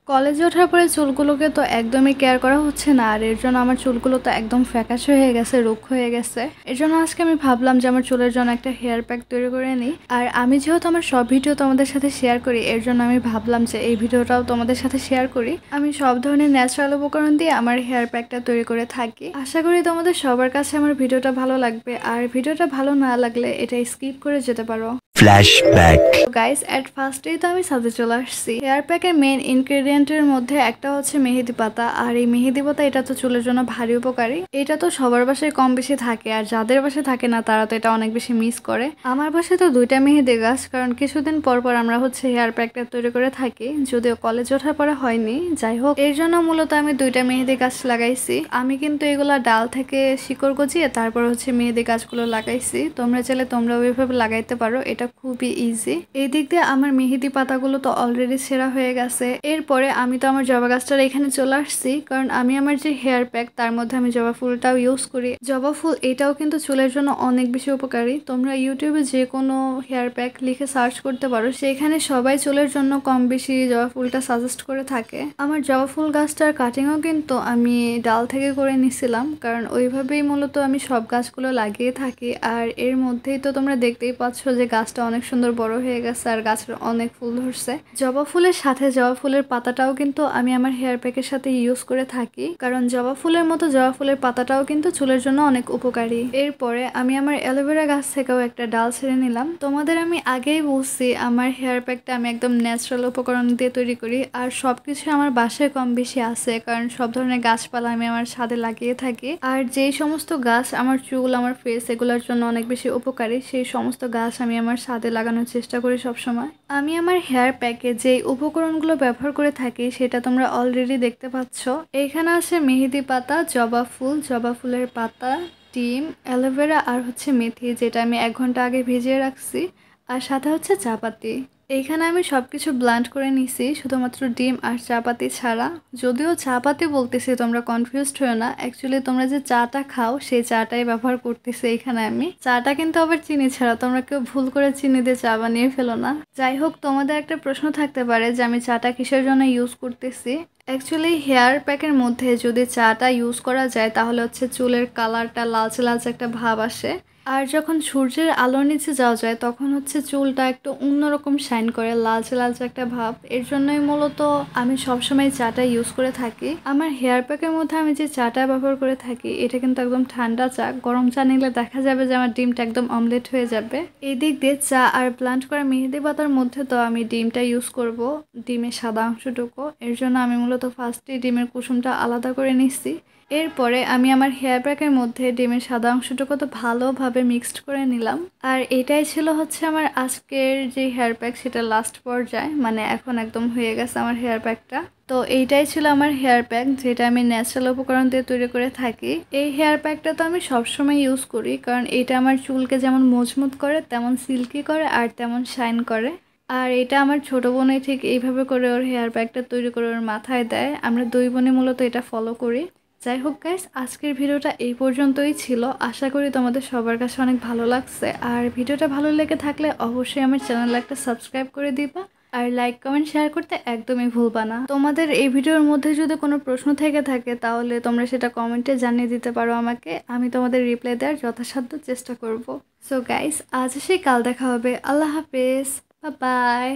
কলেজে ওঠার পরে চুলগুলোকে তো একদমই কেয়ার করা হচ্ছে না, আর এর জন্য আমার চুলগুলো তো একদম ফ্যাকাশে হয়ে গেছে, রুক্ষ হয়ে গেছে। এর জন্য আজকে আমি ভাবলাম যে আমার চুলের জন্য একটা হেয়ার প্যাক তৈরি করে নিই। আর আমি যেহেতু আমার সব ভিডিও তোমাদের সাথে শেয়ার করি, এর জন্য আমি ভাবলাম যে এই ভিডিওটাও তোমাদের সাথে শেয়ার করি। আমি সব ধরনের ন্যাচারাল উপকরণ দিয়ে আমার হেয়ার প্যাকটা তৈরি করে থাকি। আশা করি তোমাদের সবার কাছে আমার ভিডিওটা ভালো লাগবে, আর ভিডিওটা ভালো না লাগলে এটা স্কিপ করে যেতে পারো। ফ্ল্যাশব্যাক। গাইস, এট ফার্স্টেই তো আমি সাথে চলে আসছি। হেয়ার প্যাকের মেইন ইনগ্রেডিয়েন্টের মধ্যে একটা হচ্ছে মেহেদি পাতা। আর এই মেহেদি পাতা এটা তো চুলের জন্য ভারী উপকারী। এটা তো সবার বাসায় কম বেশি থাকে, আর যাদের বাসায় থাকে না তারা তো এটা অনেক বেশি মিস করে। আমার বাসায় তো 2টা মেহেদি গাছ, কারণ কিছুদিন পর পর আমরা হচ্ছে হেয়ার প্যাকটা তৈরি করে থাকি, যদিও কলেজ ওঠার পরে হয়নি। যাই হোক, এর জন্য মূলত আমি 2টা মেহেদি গাছ লাগাইছি। আমি কিন্তু এগুলা ডাল থেকে শিকড় গজিয়ে তারপর হচ্ছে মেহেদি গাছগুলো লাগাইছি। তোমরা চাইলে তোমরা ওইভাবে লাগাইতে পারো, এটা খুবই ইজি। এই দিক দিয়ে আমার মেহেদি পাতাগুলো তো অলরেডি ছেঁড়া হয়ে গেছে। এরপরে আমি তো আমার জবা গাছটার এখানে চলে আসছি, কারণ আমি আমার যে হেয়ার প্যাক তার মধ্যে আমি জবা ফুলটাও ইউজ করি। জবা ফুল এটাও কিন্তু চুলের জন্য অনেক বেশি উপকারী। তোমরা ইউটিউবে যে কোনো হেয়ার প্যাক লিখে সার্চ করতে পারো, সেখানে সবাই চুলের জন্য কম বেশি জবা ফুলটা সাজেস্ট করে থাকে। আমার জবা ফুল গাছটার কাটিংও কিন্তু আমি ডাল থেকে করে নিছিলাম, কারণ ওইভাবেই মূলত আমি সব গাছগুলো লাগিয়ে থাকি। আর এর মধ্যেই তো তোমরা দেখতেই পাচ্ছ যে গাছটা অনেক সুন্দর বড় হয়ে গেছে, আর গাছের অনেক ফুল ধরছে। জবা ফুলের সাথে জবা ফুলের পাতাটাও কিন্তু আমি আমার হেয়ার প্যাকের সাথে ইউজ করে থাকি, কারণ জবা ফুলের মতো জবা ফুলের পাতাটাও কিন্তু চুলের জন্য অনেক উপকারী। এরপরে আমি আমার অ্যালোভেরা গাছ থেকেও একটা ডাল ছেড়ে নিলাম। তোমাদের আমি আগেই বলছি আমার হেয়ার প্যাকটা আমি একদম ন্যাচারাল উপকরণ দিয়ে তৈরি করি, আর সবকিছু আমার বাসায় কম বেশি আছে, কারণ সব ধরনের গাছপালা আমি আমার ছাদে লাগিয়ে থাকি। আর যেই সমস্ত গাছ আমার চুল, আমার ফেস এগুলোর জন্য অনেক বেশি উপকারী, সেই সমস্ত গাছ আমি আমার ছাদে লাগানোর চেষ্টা করি সবসময়। আমি আমার হেয়ার প্যাকে যে উপকরণগুলো ব্যবহার করে থাকি সেটা তোমরা অলরেডি দেখতে পাচ্ছ। এইখানে আছে মেহেদি পাতা, জবা ফুল, জবা ফুলের পাতা, ডিম, অ্যালোভেরা আর হচ্ছে মেথি, যেটা আমি 1 ঘন্টা আগে ভিজিয়ে রাখছি। আর সাথে হচ্ছে চা পাতি। এইখানে আমি সবকিছু ব্লেন্ড করে নিছি, শুধুমাত্র ডিম আর চা পাতি ছাড়া। যদিও চা পাতি বলতেছি, তোমরা কনফিউজড হয়েও না, অ্যাকচুয়ালি তোমরা যে চাটা খাও সেই চাটাই ব্যবহার করতেছি এখানে আমি। চাটা কিন্তু আবার চিনি ছাড়া, তোমরা কেউ ভুল করে চিনি দিয়ে চা বানিয়ে ফেলো না। যাই হোক, তোমাদের একটা প্রশ্ন থাকতে পারে যে আমি চাটা কিসের জন্য ইউজ করতেছি। অ্যাকচুয়ালি হেয়ার প্যাকের মধ্যে যদি চাটা ইউজ করা যায় তাহলে হচ্ছে চুলের কালারটা লালচে লালচে একটা ভাব আসে। আর যখন সূর্যের আলোর নিচে যাওয়া যায় তখন হচ্ছে চুলটা একটু অন্যরকম শাইন করে, লালচে লালচে একটা ভাব। এর জন্যই মূলত আমি সবসময় চাটা ইউজ করে থাকি। আমার হেয়ার প্যাকের মধ্যে আমি যে চাটা ব্যবহার করে থাকি এটা কিন্তু একদম ঠান্ডা চা। গরম চা নিলে দেখা যাবে যে আমার ডিমটা একদম অমলেট হয়ে যাবে। এই দিক দিয়ে চা আর ব্লেন্ড করা মেহেদি পাতার মধ্যে তো আমি ডিমটা ইউজ করব, ডিমের সাদা অংশটুকু। এর জন্য আমি মূলত ফার্স্টে ডিমের কুসুমটা আলাদা করে নিচ্ছি। এরপরে আমি আমার হেয়ার প্যাকের মধ্যে ডিমের সাদা অংশটুকু তো ভালোভাবে মিক্সড করে নিলাম। আর এটাই ছিল হচ্ছে আমার আজকের যে হেয়ার প্যাক, সেটা লাস্ট পর্যায়ে, মানে এখন একদম হয়ে গেছে আমার হেয়ার প্যাকটা। তো এইটাই ছিল আমার হেয়ার প্যাক, যেটা আমি ন্যাচারাল উপকরণ দিয়ে তৈরি করে থাকি। এই হেয়ার প্যাকটা তো আমি সবসময় ইউজ করি, কারণ এটা আমার চুলকে যেমন মজবুত করে, তেমন সিল্কি করে, আর তেমন শাইন করে। আর এটা আমার ছোট বোনই ঠিক এইভাবে করে ওর হেয়ার প্যাকটা তৈরি করে ওর মাথায় দেয়। আমরা 2 বোনে মূলত এটা ফলো করি। যাই হোক গাইস, আজকের ভিডিওটা এই পর্যন্তই ছিল। আশা করি তোমাদের সবার কাছে অনেক ভালো লাগছে। আর ভিডিওটা ভালো লেগে থাকলে অবশ্যই আমার চ্যানেলে একটা সাবস্ক্রাইব করে দিবা, আর লাইক কমেন্ট শেয়ার করতে একদমই ভুলবা না। তোমাদের এই ভিডিওর মধ্যে যদি কোনো প্রশ্ন থেকে থাকে তাহলে তোমরা সেটা কমেন্টে জানিয়ে দিতে পারো আমাকে, আমি তোমাদের রিপ্লাই দেওয়ার যথাসাধ্য চেষ্টা করব। সো গাইস, আজ এসে কাল দেখা হবে। আল্লাহ হাফেজ, বাই বাই।